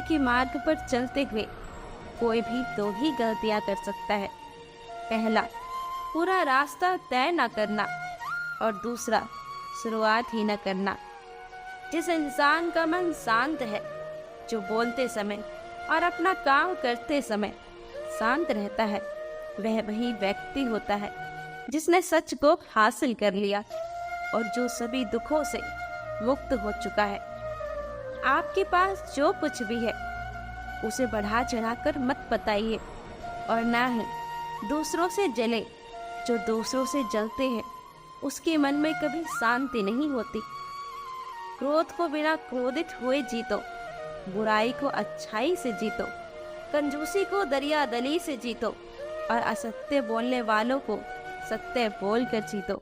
के मार्ग पर चलते हुए कोई भी दो ही गलतियां कर सकता है। पहला, पूरा रास्ता तय न करना, और दूसरा, शुरुआत ही न करना। जिस इंसान का मन शांत है, जो बोलते समय और अपना काम करते समय शांत रहता है, वह वही व्यक्ति होता है जिसने सच को हासिल कर लिया और जो सभी दुखों से मुक्त हो चुका है। आपके पास जो कुछ भी है उसे बढ़ा चढ़ाकर मत बताइए, और ना ही दूसरों से जले। जो दूसरों से जलते हैं उसके मन में कभी शांति नहीं होती। क्रोध को बिना क्रोधित हुए जीतो, बुराई को अच्छाई से जीतो, कंजूसी को दरियादली से जीतो, और असत्य बोलने वालों को सत्य बोलकर जीतो।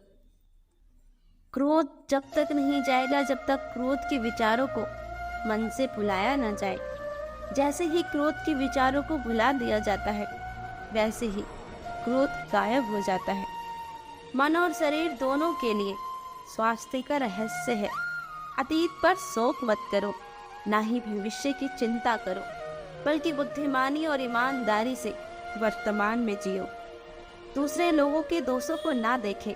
क्रोध जब तक नहीं जाएगा जब तक क्रोध के विचारों को मन से भुलाया न जाए। जैसे ही क्रोध के विचारों को भुला दिया जाता है, वैसे ही क्रोध गायब हो जाता है। मन और शरीर दोनों के लिए स्वास्थ्य का रहस्य है। अतीत पर शोक मत करो, ना ही भविष्य की चिंता करो, बल्कि बुद्धिमानी और ईमानदारी से वर्तमान में जियो। दूसरे लोगों के दोषों को ना देखें,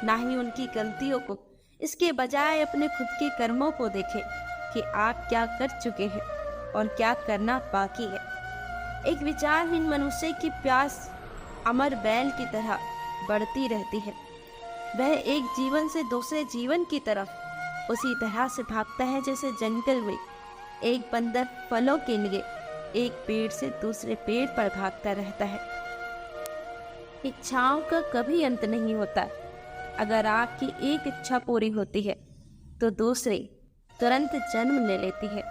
ना ही उनकी गलतियों को। इसके बजाय अपने खुद के कर्मों को देखें कि आप क्या कर चुके हैं और क्या करना बाकी है। एक विचारहीन मनुष्य की प्यास अमर बैल की तरह बढ़ती रहती है। वह एक जीवन से दूसरे जीवन की तरफ उसी तरह से भागता है जैसे जंगल में एक बंदर फलों के लिए एक पेड़ से दूसरे पेड़ पर भागता रहता है। इच्छाओं का कभी अंत नहीं होता। अगर आपकी एक इच्छा पूरी होती है तो दूसरी तुरंत जन्म ले लेती है।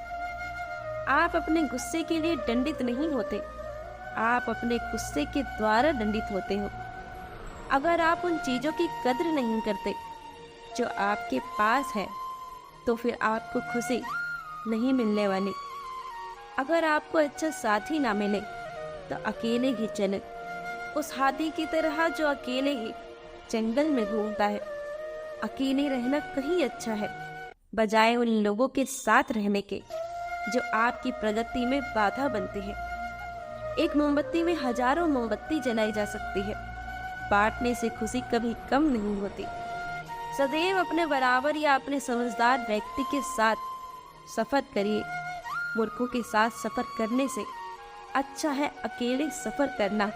आप अपने गुस्से के लिए दंडित नहीं होते, आप अपने गुस्से के द्वारा दंडित होते हो। अगर आप उन चीज़ों की कद्र नहीं करते जो आपके पास है, तो फिर आपको खुशी नहीं मिलने वाली। अगर आपको अच्छा साथी ना मिले तो अकेले ही चले, उस हाथी की तरह जो अकेले ही जंगल में घूमता है। अकेले रहना कहीं अच्छा है, बजाय उन लोगों के साथ रहने के जो आपकी प्रगति में बाधा बनते हैं। एक मोमबत्ती में हजारों मोमबत्ती जलाई जा सकती है, बांटने से खुशी कभी कम नहीं होती। सदैव अपने बराबर या अपने समझदार व्यक्ति के साथ सफर करिए। मूर्खों के साथ सफर करने से अच्छा है अकेले सफर करना।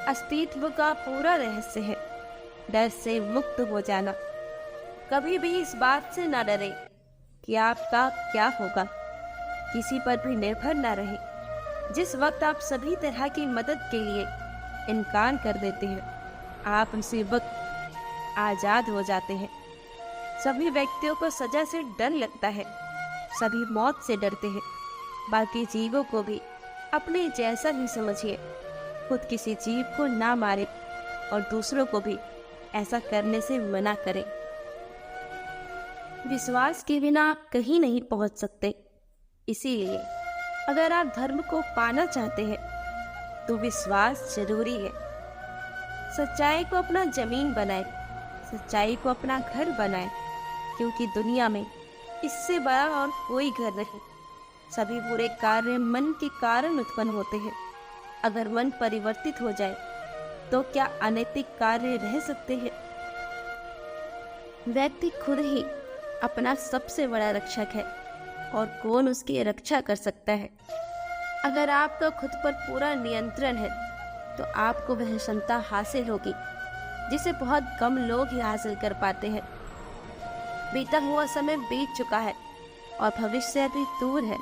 अस्तित्व का पूरा रहस्य है डर से मुक्त हो जाना। कभी भी इस बात से ना डरे कि आपका क्या होगा, किसी पर भी निर्भर ना रहे। जिस वक्त आप सभी तरह की मदद के लिए इनकार कर देते हैं, आप उसी वक्त आजाद हो जाते हैं। सभी व्यक्तियों को सजा से डर लगता है, सभी मौत से डरते हैं। बाकी जीवों को भी अपने जैसा ही समझिए। खुद किसी जीव को ना मारे और दूसरों को भी ऐसा करने से मना करें। विश्वास के बिना आप कहीं नहीं पहुंच सकते। इसीलिए अगर आप धर्म को पाना चाहते हैं तो विश्वास जरूरी है। सच्चाई को अपना जमीन बनाए, सच्चाई को अपना घर बनाए, क्योंकि दुनिया में इससे बड़ा और कोई घर नहीं। सभी बुरे कार्य मन के कारण उत्पन्न होते हैं। अगर मन परिवर्तित हो जाए तो क्या अनैतिक कार्य रह सकते हैं? व्यक्ति खुद ही अपना सबसे बड़ा रक्षक है, और कौन उसकी रक्षा कर सकता है? अगर आपका खुद पर पूरा नियंत्रण है तो आपको वह क्षमता हासिल होगी जिसे बहुत कम लोग ही हासिल कर पाते हैं। बीता हुआ समय बीत चुका है और भविष्य अभी दूर है।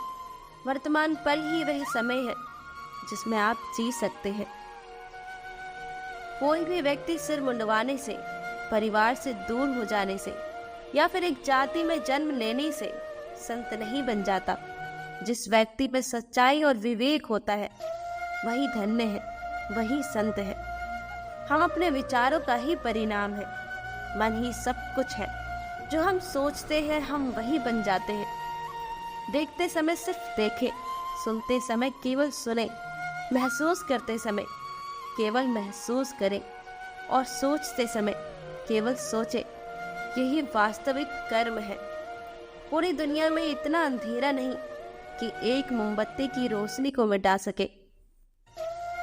वर्तमान पल ही वह समय है जिसमें आप जी सकते हैं। कोई भी व्यक्ति सिर मुंडवाने से, परिवार से दूर हो जाने से या फिर एक जाति में जन्म लेने से संत नहीं बन जाता। जिस व्यक्ति में सच्चाई और विवेक होता है वही धन्य है, वही संत है। हम अपने विचारों का ही परिणाम है। मन ही सब कुछ है। जो हम सोचते हैं हम वही बन जाते हैं। देखते समय सिर्फ देखें, सुनते समय केवल सुने, महसूस करते समय केवल महसूस करें और सोचते समय केवल सोचें। यही वास्तविक कर्म है। पूरी दुनिया में इतना अंधेरा नहीं कि एक मोमबत्ती की रोशनी को मिटा सके।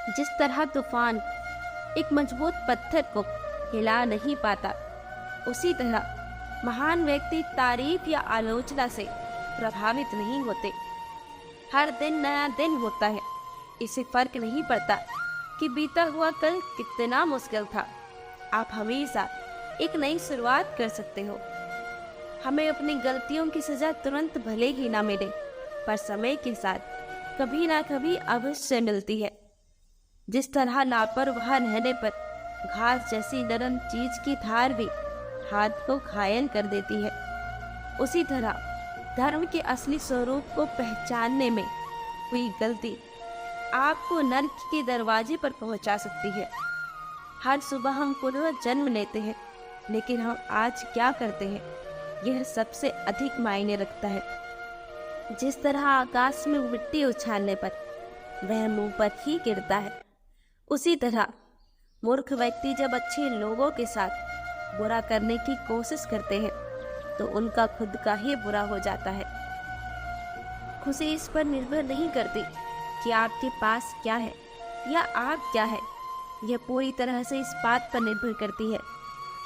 जिस तरह तूफान एक मजबूत पत्थर को हिला नहीं पाता, उसी तरह महान व्यक्ति तारीफ या आलोचना से प्रभावित नहीं होते। हर दिन नया दिन होता है, इसे फर्क नहीं पड़ता कि बीता हुआ कल कितना मुश्किल था। आप हमेशा एक नई शुरुआत कर सकते हो। हमें अपनी गलतियों की सजा तुरंत भले ही ना मिले, पर समय के साथ कभी ना कभी अवश्य मिलती है। जिस तरह लापरवाह रहने पर घास जैसी नरम चीज की धार भी हाथ को घायल कर देती है, उसी तरह धर्म के असली स्वरूप को पहचानने में हुई गलती आपको नर्क के दरवाजे पर पहुंचा सकती है। हर सुबह हम पुनः जन्म लेते हैं, लेकिन हम आज क्या करते हैं, यह सबसे अधिक मायने रखता है। जिस तरह आकाश में मिट्टी उछालने पर वह मुंह पर ही गिरता है, उसी तरह मूर्ख व्यक्ति जब अच्छे लोगों के साथ बुरा करने की कोशिश करते हैं तो उनका खुद का ही बुरा हो जाता है। खुशी इस पर निर्भर नहीं करती कि आपके पास क्या है या आप क्या है, यह पूरी तरह से इस बात पर निर्भर करती है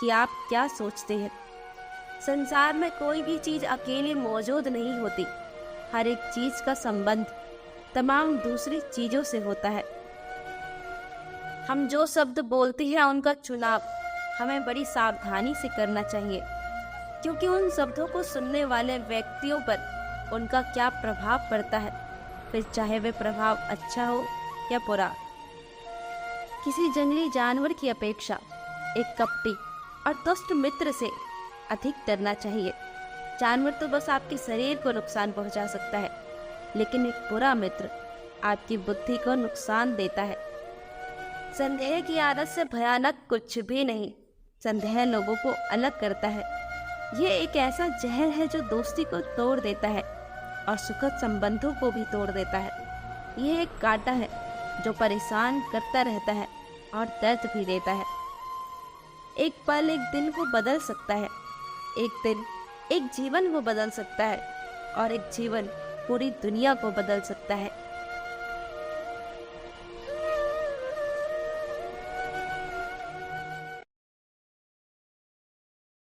कि आप क्या सोचते हैं। संसार में कोई भी चीज अकेले मौजूद नहीं होती। हर एक चीज का संबंध तमाम दूसरी चीजों से होता है। हम जो शब्द बोलते हैं उनका चुनाव हमें बड़ी सावधानी से करना चाहिए, क्योंकि उन शब्दों को सुनने वाले व्यक्तियों पर उनका क्या प्रभाव पड़ता है, फिर चाहे वे प्रभाव अच्छा हो या बुरा। किसी जंगली जानवर की अपेक्षा एक कपटी और दुष्ट मित्र से अधिक डरना चाहिए। जानवर तो बस आपके शरीर को नुकसान पहुंचा सकता है, लेकिन एक बुरा मित्र आपकी बुद्धि को नुकसान देता है। संदेह की आदत से भयानक कुछ भी नहीं। संदेह लोगों को अलग करता है। यह एक ऐसा जहर है जो दोस्ती को तोड़ देता है और सुखद संबंधों को भी तोड़ देता है। यह एक कांटा है जो परेशान करता रहता है और दर्द भी देता है। एक पल एक दिन को बदल सकता है, एक दिन एक जीवन को बदल सकता है, और एक जीवन पूरी दुनिया को बदल सकता है।